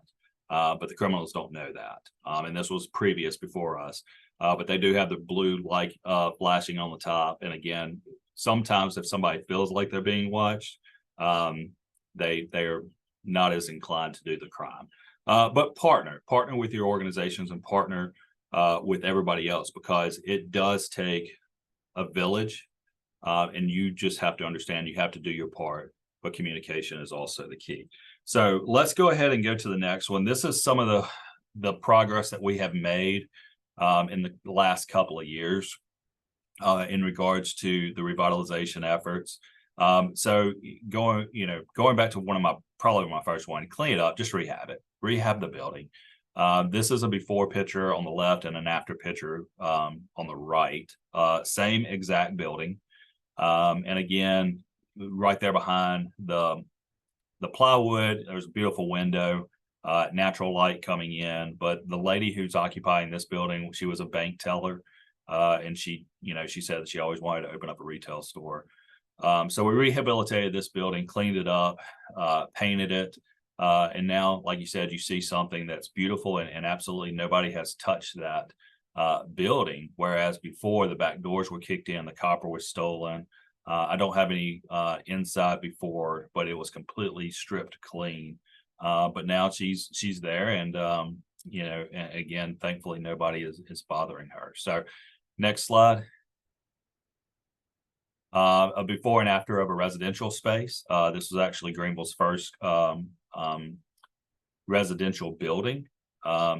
but the criminals don't know that. And this was previous before us, but they do have the blue light flashing on the top. And again, sometimes if somebody feels like they're being watched, they are not as inclined to do the crime. But partner with your organizations and partner with everybody else, because it does take a village, and you just have to understand you have to do your part, but communication is also the key. So let's go ahead and go to the next one. This is some of the progress that we have made in the last couple of years in regards to the revitalization efforts. So going back to probably my first one, clean it up, just rehab the building. This is a before picture on the left and an after picture on the right. Same exact building. And again, right there behind the plywood, there's a beautiful window, natural light coming in. But the lady who's occupying this building, she was a bank teller. And she said that she always wanted to open up a retail store. So we rehabilitated this building, cleaned it up, painted it. And now, like you said, you see something that's beautiful, and absolutely nobody has touched that building. Whereas before, the back doors were kicked in, the copper was stolen. I don't have any inside before, but it was completely stripped clean. But now she's there, and and again, thankfully, nobody is bothering her. So, next slide. A before and after of a residential space. This was actually Greenville's first residential building.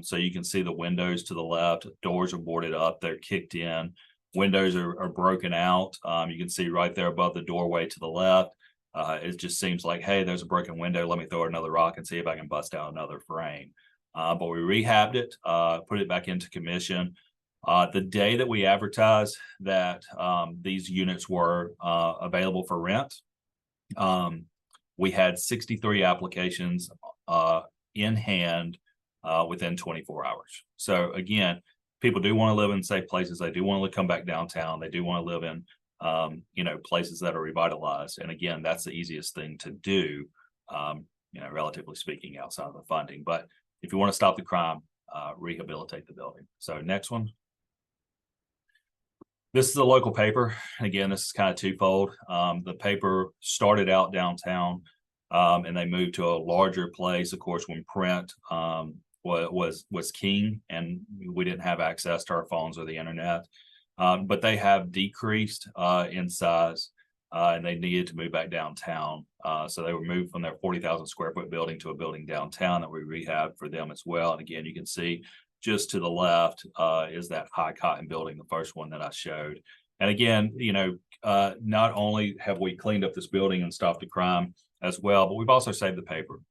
So you can see the windows to the left, doors are boarded up, they're kicked in, windows are broken out. You can see right there above the doorway to the left. It just seems like, hey, there's a broken window. Let me throw another rock and see if I can bust out another frame. but we rehabbed it, put it back into commission. The day that we advertised that these units were available for rent, we had 63 applications in hand within 24 hours. So again, people do want to live in safe places. They do want to come back downtown. They do want to live in, places that are revitalized. And again, that's the easiest thing to do, relatively speaking, outside of the funding. But if you want to stop the crime, rehabilitate the building. So next one. This is a local paper. Again, this is kind of twofold. The paper started out downtown, and they moved to a larger place. Of course, when print was king, and we didn't have access to our phones or the internet. But they have decreased in size, and they needed to move back downtown. So they were moved from their 40,000 square foot building to a building downtown that we rehabbed for them as well. And again, you can see just to the left is that high cotton building, the first one that I showed. And again, not only have we cleaned up this building and stopped the crime as well, but we've also saved the paper.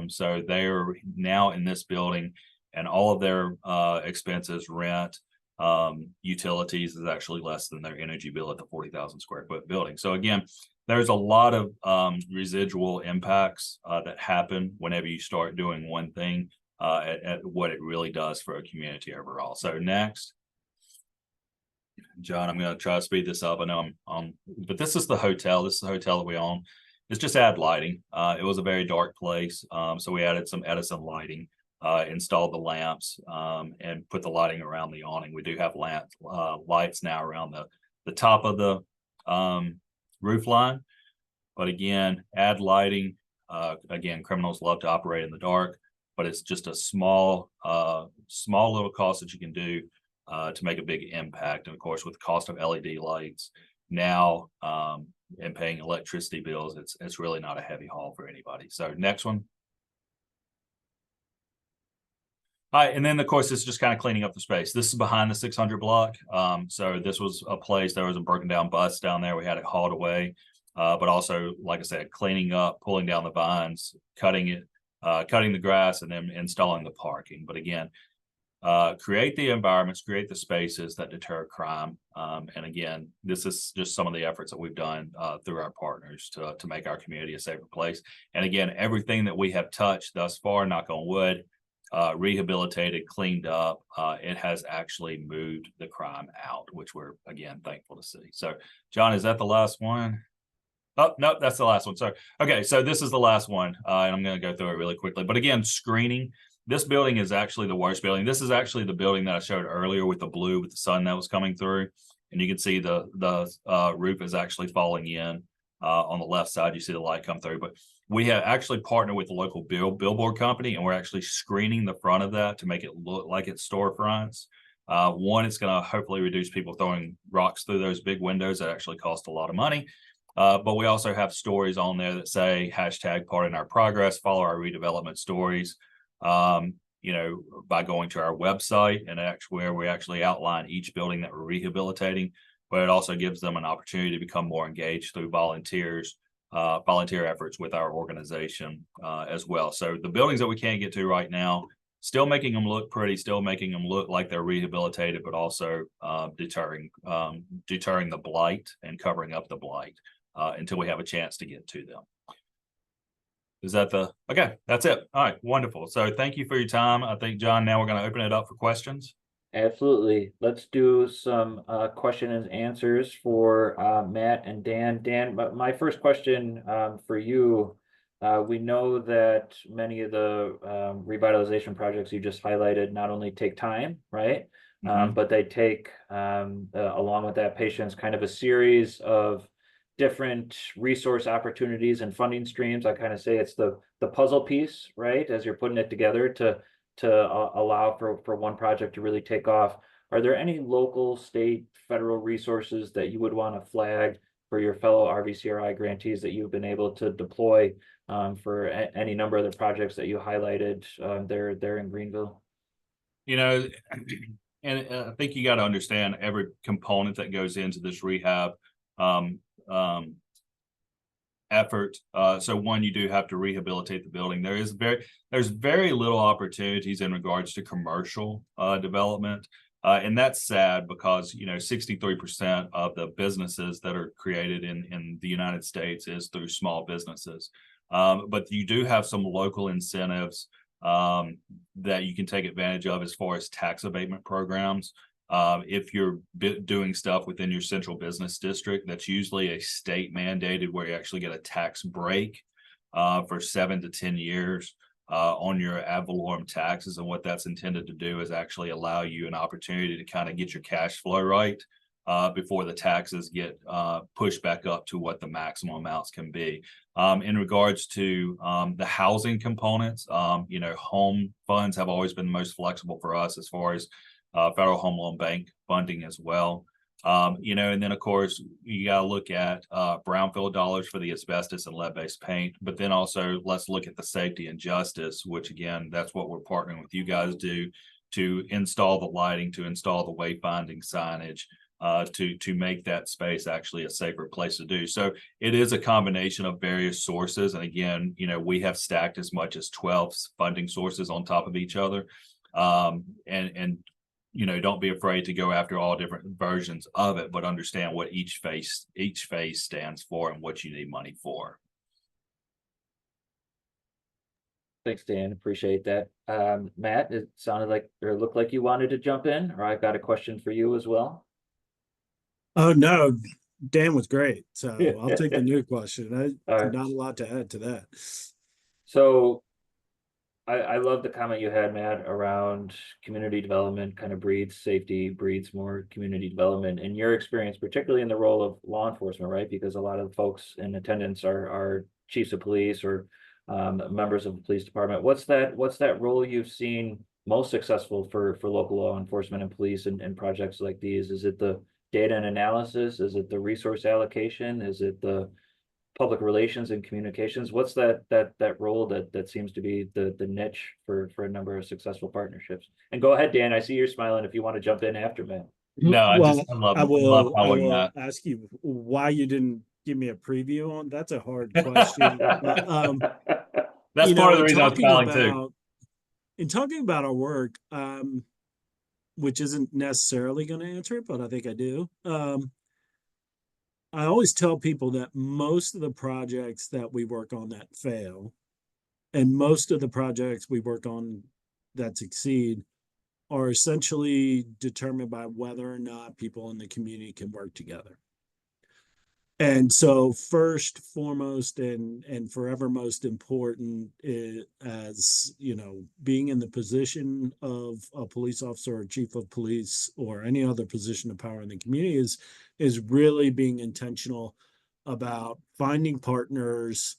So they're now in this building, and all of their expenses, rent, utilities is actually less than their energy bill at the 40,000 square foot building. So again, there's a lot of residual impacts that happen whenever you start doing one thing at what it really does for a community overall. So next, John, I'm going to try to speed this up. I know but this is the hotel. This is the hotel that we own. It's just add lighting. It was a very dark place. So we added some Edison lighting, installed the lamps, and put the lighting around the awning. We do have lights now around the top of the roof line. But again, add lighting. Again, criminals love to operate in the dark, but it's just a small little cost that you can do to make a big impact. And of course, with the cost of LED lights now and paying electricity bills, it's really not a heavy haul for anybody. So next one. All right, and then of course, this is just kind of cleaning up the space. This is behind the 600 block. So this was a place, there was a broken down bus down there. We had it hauled away, but also, like I said, cleaning up, pulling down the vines, cutting the grass, and then installing the parking. But again, create the environments, create the spaces that deter crime. And again, this is just some of the efforts that we've done through our partners to make our community a safer place. And again, everything that we have touched thus far, knock on wood, rehabilitated, cleaned up, it has actually moved the crime out, which we're, again, thankful to see. So, John, is that the last one? Oh, no, that's the last one. So, okay, so this is the last one, and I'm going to go through it really quickly. But again, screening. This building is actually the worst building. This is actually the building that I showed earlier with the blue, with the sun that was coming through. And you can see the roof is actually falling in on the left side. You see the light come through. But we have actually partnered with the local billboard company, and we're actually screening the front of that to make it look like it's storefronts. One, it's going to hopefully reduce people throwing rocks through those big windows that actually cost a lot of money. But we also have stories on there that say hashtag pardon our progress, follow our redevelopment stories, by going to our website, and where we actually outline each building that we're rehabilitating. But it also gives them an opportunity to become more engaged through volunteer efforts with our organization as well. So the buildings that we can't get to right now, still making them look pretty, still making them look like they're rehabilitated, but also deterring the blight and covering up the blight until we have a chance to get to them. Is that okay? That's it. All right, wonderful. So thank you for your time. I think, John, now we're going to open it up for questions. Absolutely. Let's do some question and answers for Matt and Dan. Dan, my first question for you, we know that many of the revitalization projects you just highlighted not only take time, right? But they take, along with that patience, kind of a series of different resource opportunities and funding streams. I kind of say it's the puzzle piece, right? As you're putting it together to allow for one project to really take off. Are there any local, state, federal resources that you would want to flag for your fellow RVCRI grantees that you've been able to deploy for any number of the projects that you highlighted there in Greenville? And I think you got to understand every component that goes into this rehab. effort. So one, you do have to rehabilitate the building. There's very little opportunities in regards to commercial development. And that's sad because, 63% of the businesses that are created in the United States is through small businesses. But you do have some local incentives that you can take advantage of as far as tax abatement programs. If you're doing stuff within your central business district, that's usually a state mandated where you actually get a tax break for 7 to 10 years on your ad valorem taxes. And what that's intended to do is actually allow you an opportunity to kind of get your cash flow right before the taxes get pushed back up to what the maximum amounts can be. In regards to the housing components, home funds have always been the most flexible for us as far as Federal Home Loan Bank funding as well. And then of course you got to look at brownfield dollars for the asbestos and lead-based paint, but then also let's look at the safety and justice, which again, that's what we're partnering with you guys to install the lighting, to install the wayfinding signage, to make that space actually a safer place to do. So it is a combination of various sources. And again, we have stacked as much as 12 funding sources on top of each other. Don't be afraid to go after all different versions of it, but understand what each phase stands for and what you need money for. Thanks, Dan. Appreciate that. Matt, it sounded like, or looked like you wanted to jump in, or I've got a question for you as well. Oh, no, Dan was great. So I'll take the new question. All right. Not a lot to add to that. So I love the comment you had, Matt, around community development kind of breeds safety, breeds more community development. In your experience, particularly in the role of law enforcement, right? Because a lot of the folks in attendance are chiefs of police or members of the police department. What's that role you've seen most successful for local law enforcement and police and projects like these? Is it the data and analysis? Is it the resource allocation? Is it the public relations and communications? What's that role that seems to be the niche for a number of successful partnerships? And go ahead, Dan. I see you're smiling if you want to jump in after me. No, I will following that. ask you why you didn't give me a preview on. That's a hard question. That's part of the reason I was smiling too. In talking about our work, which isn't necessarily going to answer it, but I think I do. I always tell people that most of the projects that we work on that fail, and most of the projects we work on that succeed, are essentially determined by whether or not people in the community can work together. And so first, foremost, and forever most important as, being in the position of a police officer or chief of police or any other position of power in the community is really being intentional about finding partners,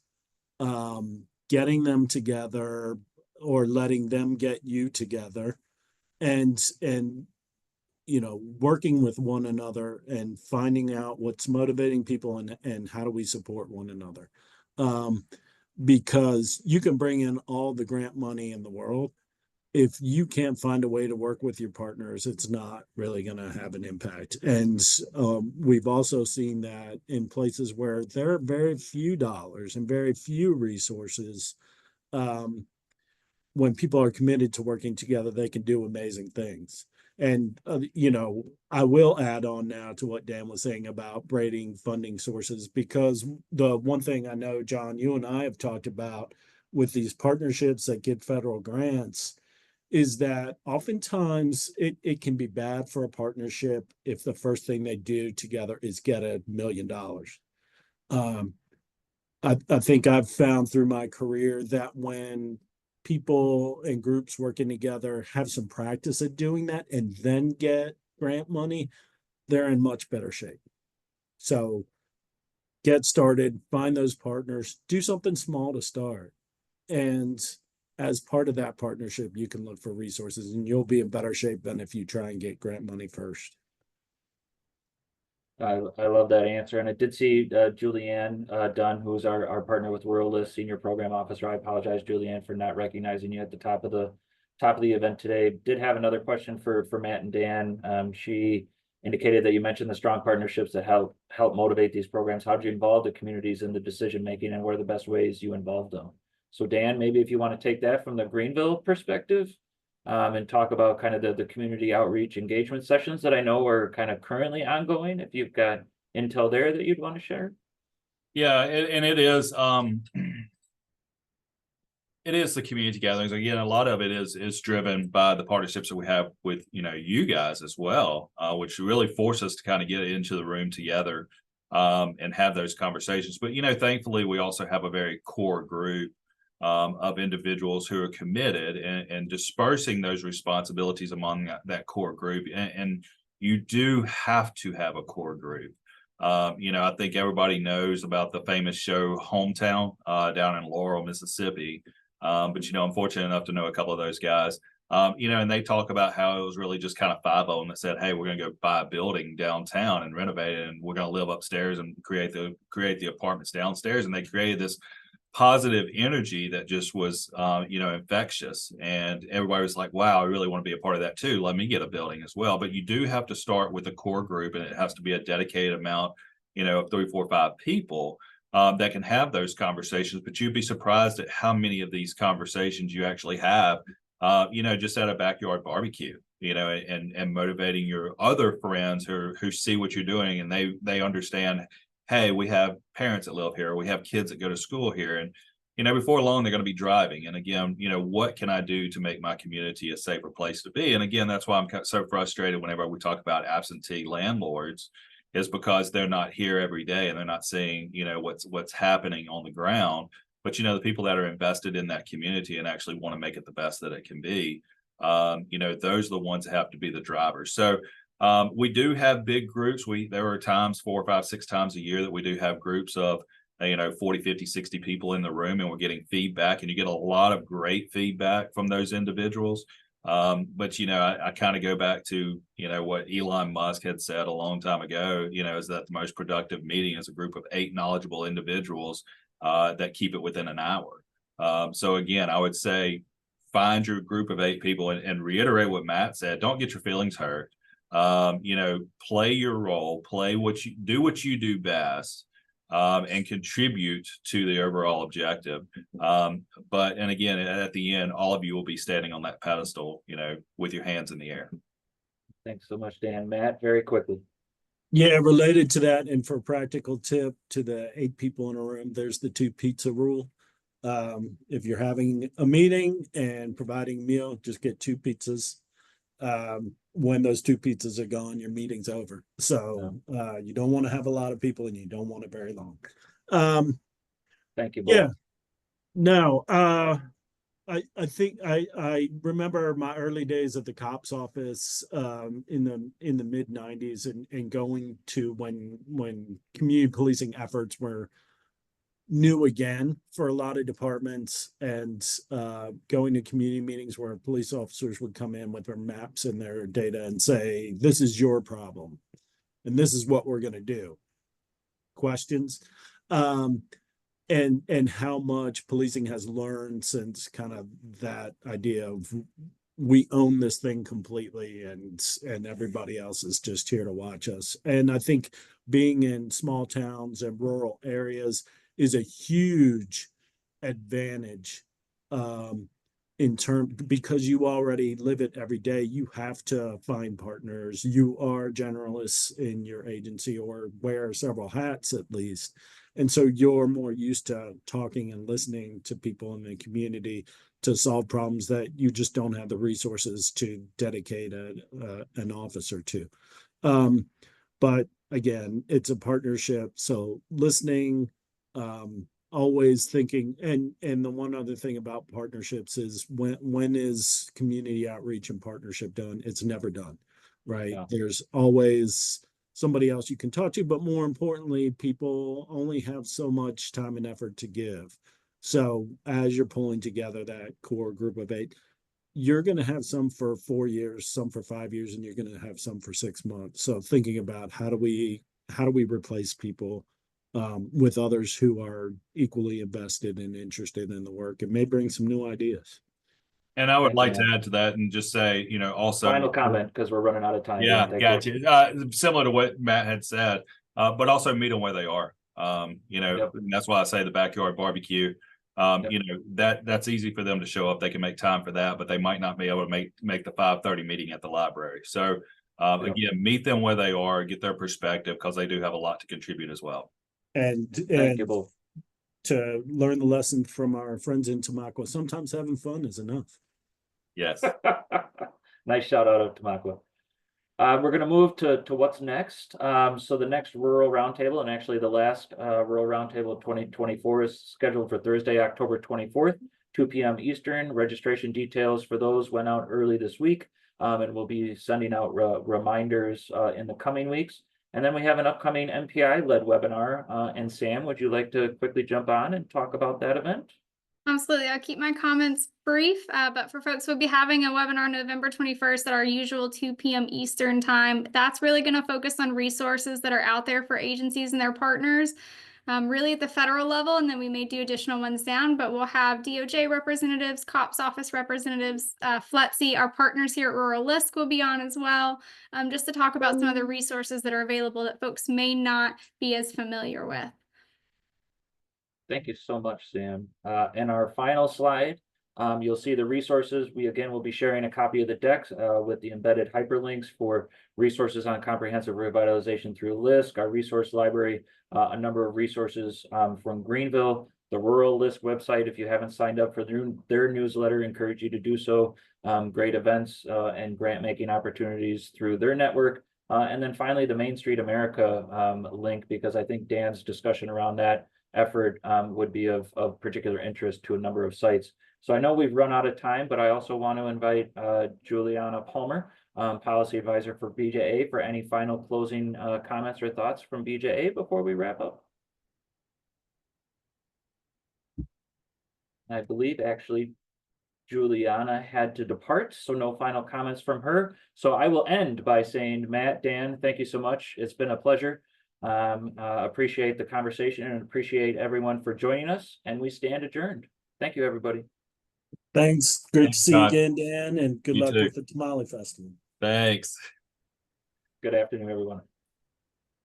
getting them together or letting them get you together and working with one another and finding out what's motivating people and how do we support one another. Because you can bring in all the grant money in the world. If you can't find a way to work with your partners, it's not really going to have an impact. And we've also seen that in places where there are very few dollars and very few resources, when people are committed to working together, they can do amazing things. And, I will add on now to what Dan was saying about braiding funding sources, because the one thing I know, John, you and I have talked about with these partnerships that get federal grants is that oftentimes it can be bad for a partnership if the first thing they do together is get $1 million. I think I've found through my career that when people and groups working together have some practice at doing that and then get grant money, they're in much better shape. So get started, find those partners, do something small to start. And as part of that partnership, you can look for resources and you'll be in better shape than if you try and get grant money first. I love that answer. And I did see Julianne Dunn, who's our partner with Rural LISC, Senior Program Officer. I apologize, Julianne, for not recognizing you at the top of the event today. Did have another question for Matt and Dan. She indicated that you mentioned the strong partnerships that help motivate these programs. How do you involve the communities in the decision making, and what are the best ways you involve them? So Dan, maybe if you want to take that from the Greenville perspective, and talk about kind of the community outreach engagement sessions that I know are kind of currently ongoing. If you've got intel there that you'd want to share. Yeah, and it is it is the community gatherings. Again, a lot of it is driven by the partnerships that we have with, you guys as well, which really force us to kind of get into the room together and have those conversations. But thankfully, we also have a very core group of individuals who are committed and dispersing those responsibilities among that core group. And you do have to have a core group. I think everybody knows about the famous show Hometown down in Laurel, Mississippi. But I'm fortunate enough to know a couple of those guys. And they talk about how it was really just kind of five of them that said, "Hey, we're going to go buy a building downtown and renovate it, and we're going to live upstairs and create the apartments downstairs." And they created this positive energy that just was, infectious. And everybody was like, "Wow, I really want to be a part of that too. Let me get a building as well." But you do have to start with a core group, and it has to be a dedicated amount, of 3, 4, 5 people. That can have those conversations, but you'd be surprised at how many of these conversations you actually have, just at a backyard barbecue, and motivating your other friends who see what you're doing, and they understand, hey, we have parents that live here, we have kids that go to school here, and before long they're going to be driving. And again, what can I do to make my community a safer place to be? And again, that's why I'm so frustrated whenever we talk about absentee landlords, is because they're not here every day and they're not seeing, what's happening on the ground. But, the people that are invested in that community and actually want to make it the best that it can be, those are the ones that have to be the drivers. So we do have big groups. There are times 4, 5, 6 times a year that we do have groups of, 40, 50, 60 people in the room, and we're getting feedback, and you get a lot of great feedback from those individuals. But I kind of go back to what Elon Musk had said a long time ago, is that the most productive meeting is a group of 8 knowledgeable individuals that keep it within an hour. So again, I would say find your group of 8 people, and reiterate what Matt said. Don't get your feelings hurt. Play your role, what you do best. And contribute to the overall objective. And again, at the end, all of you will be standing on that pedestal, with your hands in the air. Thanks so much, Dan. Matt, very quickly. Yeah, related to that, and for a practical tip to the 8 people in a room, there's the 2 pizza rule. If you're having a meeting and providing a meal, just get 2 pizzas. When those 2 pizzas are gone, your meeting's over. So you don't want to have a lot of people, and you don't want it very long. Thank you both. Yeah. No, I think I remember my early days at the cops office in the mid 90s, and going to when community policing efforts were new again for a lot of departments, and going to community meetings where police officers would come in with their maps and their data and say, "This is your problem and this is what we're going to do." Questions. And how much policing has learned since kind of that idea of we own this thing completely, and everybody else is just here to watch us. And I think being in small towns and rural areas is a huge advantage because you already live it every day. You have to find partners. You are generalists in your agency, or wear several hats at least. And so you're more used to talking and listening to people in the community to solve problems that you just don't have the resources to dedicate an officer to. But again, it's a partnership. So listening, always thinking, and the one other thing about partnerships is when is community outreach and partnership done? It's never done, right? Yeah. There's always somebody else you can talk to, but more importantly, people only have so much time and effort to give. So as you're pulling together that core group of 8, you're going to have some for 4 years, some for 5 years, and you're going to have some for 6 months. So thinking about how do we replace people with others who are equally invested and interested in the work, and may bring some new ideas. And I would Thank you, like to Matt. add to that and just say, also. Final comment, because we're running out of time. Yeah, Thank you. gotcha. Similar to what Matt had said, but also meet them where they are. Yep. And that's why I say the backyard barbecue. Yep. That's easy for them to show up. They can make time for that, but they might not be able to make the 5:30 meeting at the library. So Yep. again, meet them where they are, get their perspective, because they do have a lot to contribute as well. And Thank you both. to learn the lesson from our friends in Tamaqua, sometimes having fun is enough. Yes. Nice shout out of Tamaqua. We're going to move to what's next. So the next rural roundtable, and actually the last rural roundtable of 2024, is scheduled for Thursday, October 24th, 2 p.m. Eastern. Registration details for those went out early this week, and we'll be sending out reminders in the coming weeks. And then we have an upcoming MPI-led webinar. And Sam, would you like to quickly jump on and talk about that event? Absolutely. I'll keep my comments brief, but for folks, we'll be having a webinar November 21st at our usual 2 p.m. Eastern time. That's really going to focus on resources that are out there for agencies and their partners, really at the federal level, and then we may do additional ones down, but we'll have DOJ representatives, COPS office representatives, FLETC, our partners here at Rural LISC will be on as well, just to talk about some of the resources that are available that folks may not be as familiar with. Thank you so much, Sam. And our final slide, you'll see the resources. We again will be sharing a copy of the deck with the embedded hyperlinks for resources on comprehensive revitalization through LISC, our resource library, a number of resources from Greenville, the Rural LISC website. If you haven't signed up for their newsletter, encourage you to do so. Great events and grant making opportunities through their network. And then finally, the Main Street America link, because I think Dan's discussion around that effort would be of particular interest to a number of sites. So I know we've run out of time, but I also want to invite Juliana Palmer, Policy Advisor for BJA, for any final closing comments or thoughts from BJA before we wrap up. I believe actually Juliana had to depart, so no final comments from her. So I will end by saying, Matt, Dan, thank you so much. It's been a pleasure. Appreciate the conversation and appreciate everyone for joining us, and we stand adjourned. Thank you, everybody. Thanks. Great to Thanks, see you Todd. again, Dan, and good You luck too. with the Tamale Festival. Thanks. Good afternoon, everyone.